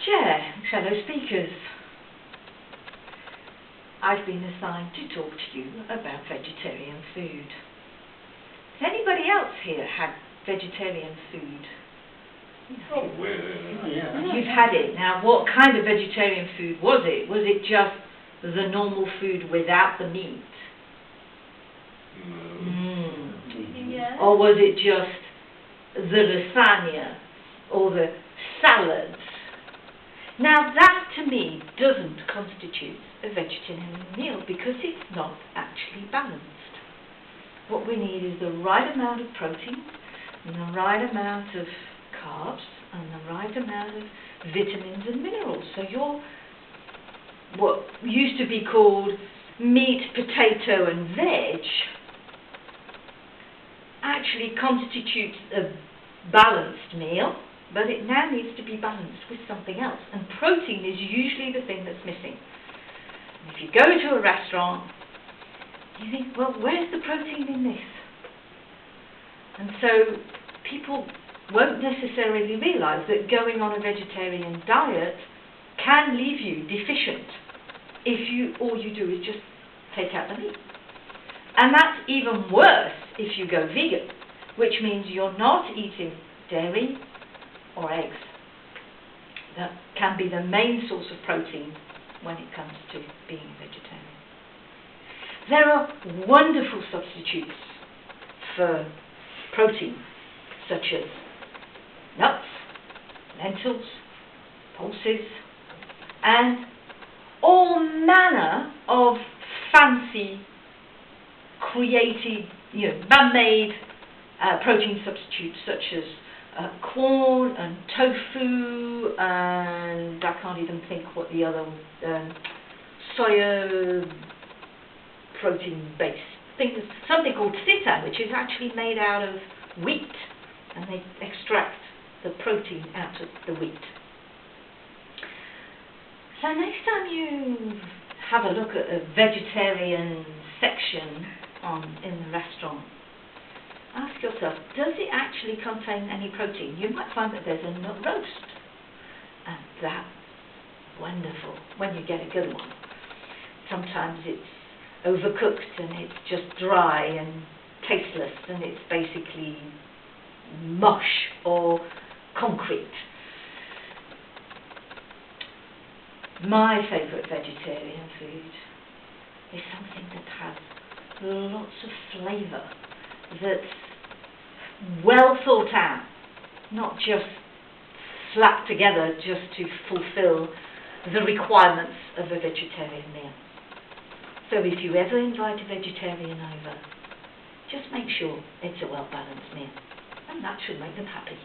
Chair, fellow speakers, I've been assigned to talk to you about vegetarian food. Has anybody else here had vegetarian food? Oh, well, Yeah. You've had it. Now, what kind of vegetarian food was it? Was it just the normal food without the meat? no. Yeah. Or was it just the lasagna or the salads? Now that to me doesn't constitute a vegetarian meal because it's not actually balanced. What we need is the right amount of protein and the right amount of carbs and the right amount of vitamins and minerals. So your what used to be called meat, potato and veg actually constitutes a balanced meal, but it now needs to be balanced with something else. And protein is usually the thing that's missing. And if you go to a restaurant, you think, well, where's the protein in this? And so people won't necessarily realise that going on a vegetarian diet can leave you deficient if all you do is just take out the meat. And that's even worse if you go vegan, which means you're not eating dairy or eggs. That can be the main source of protein when it comes to being a vegetarian. There are wonderful substitutes for protein, such as nuts, lentils, pulses, and all manner of fancy, created, man-made protein substitutes, such as corn and tofu, and I can't even think what the other soya protein-based thing is. Something called seitan, which is actually made out of wheat, and they extract the protein out of the wheat. So next time you have a look at a vegetarian section in the restaurant, ask yourself, does it actually contain any protein? You might find that there's a nut roast, and that's wonderful when you get a good one. Sometimes it's overcooked and it's just dry and tasteless, and it's basically mush or concrete. My favourite vegetarian food is something that has lots of flavour, that's well thought out, not just slapped together just to fulfill the requirements of a vegetarian meal. So if you ever invite a vegetarian over, just make sure it's a well-balanced meal, and that should make them happy.